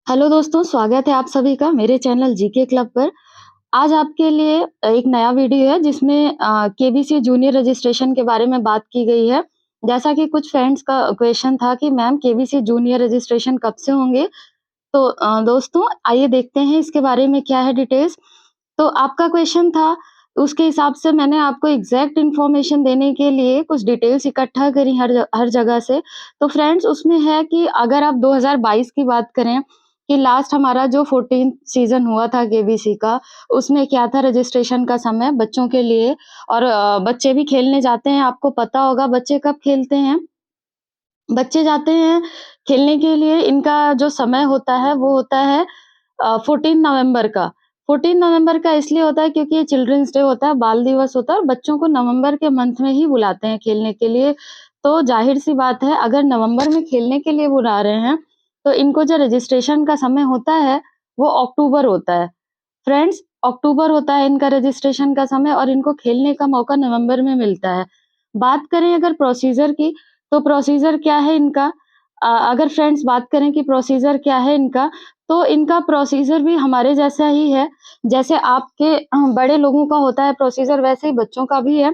Hello दोस्तों, स्वागत है आप सभी का मेरे चैनल जीके क्लब पर। आज आपके लिए एक नया वीडियो है जिसमें केबीसी जूनियर रजिस्ट्रेशन के बारे में बात की गई है। जैसा कि कुछ फ्रेंड्स का क्वेश्चन था कि मैम केबीसी जूनियर रजिस्ट्रेशन कब से होंगे? तो दोस्तों आइए देखते हैं इसके बारे में क्या है डिटेल्स। तो आपका क्वेश्चन था, उसके हिसाब से मैंने आपको एग्ज़ैक्ट इन्फॉर्मेशन देने के लिए कुछ डिटेल्स इकट्ठा करी हर जगह से। तो फ्रेंड्स उसमें है कि अगर आप 2022 की बात करें कि लास्ट हमारा जो 14th सीज़न हुआ था केबीसी का, उसमें क्या था रजिस्ट्रेशन का समय बच्चों के लिए और बच्चे भी खेलने जाते हैं, आपको पता होगा बच्चे कब खेलते हैं? बच्चे जाते हैं खेलने के लिए, इनका जो समय होता है वो होता है 14 नवंबर का। 14 नवंबर का इसलिए होता है क्योंकि ये चिल्ड्रंस डे होता है, बाल दिवस होता है और बच्चों को नवंबर के मंथ में ही बुलाते हैं खेलने के लिए। तो ज़ाहिर-सी बात है अगर नवंबर में खेलने के लिए बुला रहे हैं, तो इनको जो रजिस्ट्रेशन का समय होता है, वो अक्टूबर होता है। फ्रेंड्स, अक्टूबर होता है इनका रजिस्ट्रेशन का समय और इनको खेलने का मौका नवंबर में मिलता है। बात करें अगर प्रोसीजर की, तो प्रोसीजर क्या है इनका? अगर फ्रेंड्स बात करें कि प्रोसीजर क्या है इनका, तो इनका प्रोसीजर भी हमारे जैसा ही है। जैसे आपके बड़े लोगों का होता है प्रोसीजर, वैसे ही बच्चों का भी है।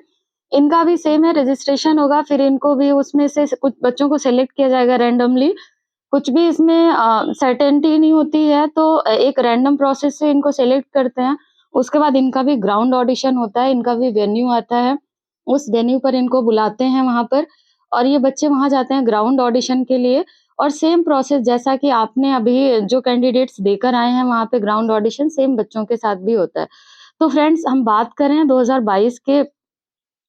इनका भी सेम है, रजिस्ट्रेशन होगा, फिर इनको भी उसमें से कुछ बच्चों को सेलेक्ट किया जाएगा रैंडमली। कुछ भी इसमें सर्टेनिटी नहीं होती है, तो एक रैंडम प्रोसेस से इनको सेलेक्ट करते हैं। उसके बाद इनका भी ग्राउंड ऑडिशन होता है, इनका भी वेन्यू आता है। उस वेन्यू पर इनको बुलाते हैं वहाँ पर और ये बच्चे वहाँ जाते हैं ग्राउंड ऑडिशन के लिए और सेम प्रोसेस जैसा कि आपने अभी जो कैंडिडेट्स देकर आए हैं वहाँ पे ग्राउंड ऑडिशन, सेम बच्चों के साथ भी होता है। तो फ्रेंड्स हम बात करें 2022 के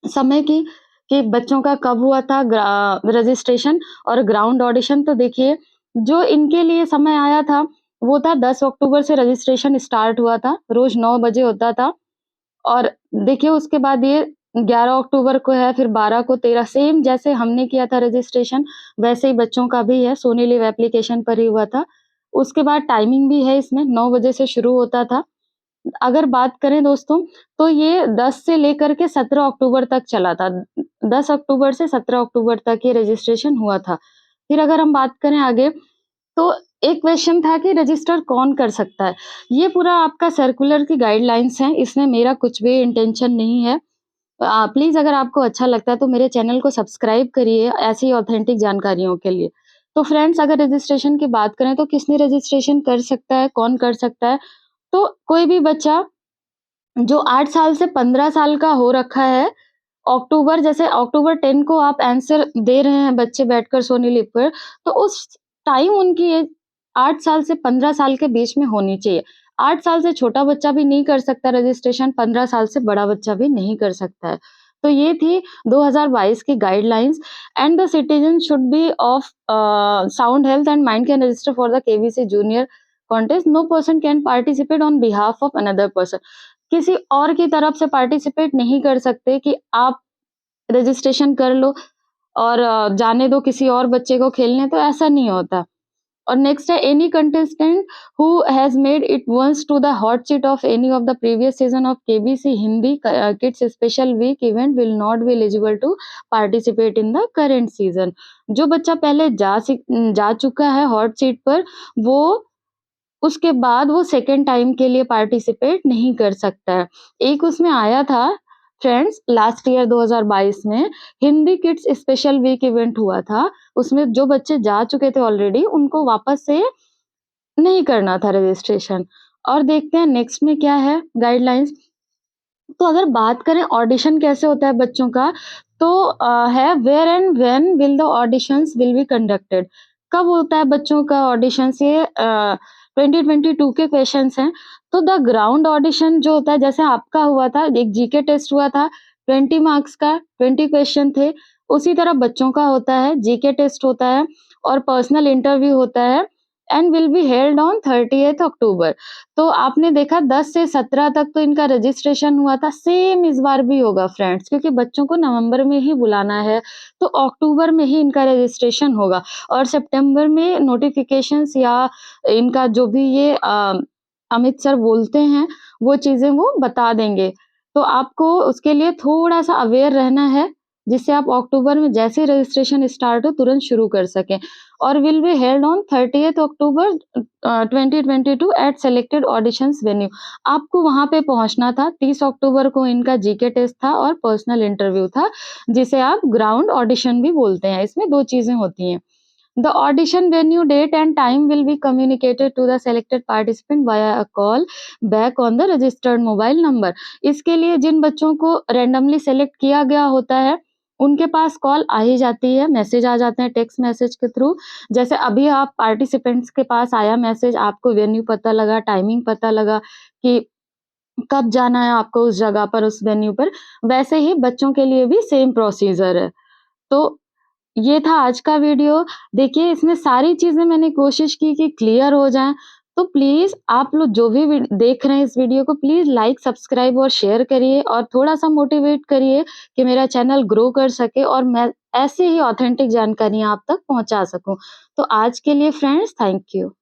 समय की कि बच्चों का कब हुआ था रजिस्ट्रेशन और ग्राउंड ऑडिशन, तो देखिए जो इनके लिए समय आया था वो था 10 अक्टूबर से रजिस्ट्रेशन स्टार्ट हुआ था, रोज़ 9 बजे होता था और देखिए उसके बाद ये 11 अक्टूबर को है, फिर 12 को, 13 सेम जैसे हमने किया था रजिस्ट्रेशन, वैसे ही बच्चों का भी है, सोनी लिव एप्लीकेशन पर ही हुआ था। उसके बाद टाइमिंग भी है इसमें, 9 बजे से शुरू होता था। अगर बात करें दोस्तों, तो ये 10 से लेकर के 17 अक्टूबर तक चला था। 10 अक्टूबर से 17 अक्टूबर तक ये रजिस्ट्रेशन हुआ था। फिर अगर हम बात करें आगे, तो एक क्वेश्चन था कि रजिस्टर कौन कर सकता है? ये पूरा आपका सर्कुलर की गाइडलाइंस हैं, इसमें मेरा कुछ भी इंटेंशन नहीं है। प्लीज़ अगर आपको अच्छा लगता है तो मेरे चैनल को सब्सक्राइब करिए ऐसी ऑथेंटिक जानकारियों के लिए। तो फ्रेंड्स अगर रजिस्ट्रेशन की बात करें तो किसने रजिस्ट्रेशन कर सकता है, कौन कर सकता है? तो कोई भी बच्चा जो 8 साल से 15 साल का हो रखा है, अक्टूबर जैसे अक्टूबर 10 को आप आंसर दे रहे हैं बच्चे बैठकर सोनी लिप पर, तो उस टाइम उनकी एज 8 साल से 15 साल के बीच में होनी चाहिए। 8 साल से छोटा बच्चा भी नहीं कर सकता रजिस्ट्रेशन, 15 साल से बड़ा बच्चा भी नहीं कर सकता है। तो ये थी 2022 की guidelines and the citizen should be of sound health and mind can register for the KBC junior contest. No person can participate on behalf of another person. किसी और की तरफ से पार्टिसिपेट नहीं कर सकते कि आप रजिस्ट्रेशन कर लो और जाने दो किसी और बच्चे को खेलने, तो ऐसा नहीं होता। और नेक्स्ट है any contestant who has made it once to the hot seat of any of the previous season of KBC Hindi kids special week event will not be eligible to participate in the current season. जो बच्चा पहले जा चुका है hot seat पर, वो उसके बाद वो सेकंड टाइम के लिए पार्टिसिपेट नहीं कर सकता है। एक उसमें आया था फ्रेंड्स लास्ट ईयर 2022 में Hindi kids special week event हुआ था। उसमें जो बच्चे जा चुके थे ऑलरेडी उनको वापस से नहीं करना था रजिस्ट्रेशन। और देखते हैं नेक्स्ट में क्या है गाइडलाइंस। तो अगर बात करें ऑडिशन कैसे होता है बच्चों का, तो है where and when will the auditions will be conducted. कब होता है बच्चों का ऑडिशंस, ये 2022 के क्वेश्चंस हैं। तो द ग्राउंड ऑडिशन जो होता है जैसे आपका हुआ था, एक जीके टेस्ट हुआ था 20 मार्क्स का, 20 क्वेश्चन थे, उसी तरह बच्चों का होता है, जीके टेस्ट होता है और पर्सनल इंटरव्यू होता है and will be held on 30th अक्टूबर। तो आपने देखा 10 से 17 तक तो इनका रजिस्ट्रेशन हुआ था, सेम इस बार भी होगा फ्रेंड्स, क्योंकि बच्चों को नवंबर में ही बुलाना है, तो अक्टूबर में ही इनका रजिस्ट्रेशन होगा और सितंबर में नोटिफिकेशंस या इनका जो भी ये अमित सर बोलते हैं, वो चीज़ें वो बता देंगे। तो आपको उसके लिए थोड़ा-सा अवेयर रहना है जिससे आप अक्टूबर में जैसे ही रजिस्ट्रेशन स्टार्ट हो तुरंत शुरू कर सकें। और will be held on 30th October 2022 at selected auditions venue. आपको वहाँ पे पहुँचना था। 30 अक्टूबर को इनका जीके टेस्ट था और पर्सनल इंटरव्यू था, जिसे आप ग्राउंड ऑडिशन भी बोलते हैं। इसमें 2 चीज़ें होती हैं। The audition venue, date and time will be communicated to the selected participant via a call back on the registered mobile number। इसके लिए जिन बच्चों को रैंडमली सेलेक्ट किया गया होता है, उनके पास कॉल आ ही जाती है, मैसेज आ जाते हैं टेक्स्ट मैसेज के थ्रू। जैसे अभी आप पार्टिसिपेंट्स के पास आया मैसेज, आपको वेन्यू पता लगा, टाइमिंग पता लगा कि कब जाना है आपको उस जगह पर, उस वेन्यू पर, वैसे ही बच्चों के लिए भी सेम प्रोसीजर है। तो ये था आज का वीडियो। देखिए, इसमें सारी चीज़ें मैंने कोशिश की कि क्लियर हो जाएँ। तो प्लीज़ आप लोग जो भी देख रहे हैं इस वीडियो को, प्लीज़ लाइक, सब्सक्राइब और शेयर करिए और थोड़ा-सा मोटिवेट करिए कि मेरा चैनल ग्रो कर सके और मैं ऐसे ही ऑथेंटिक जानकारियाँ आप तक पहुँचा सकूँ। तो आज के लिए फ्रेंड्स, थैंक यू।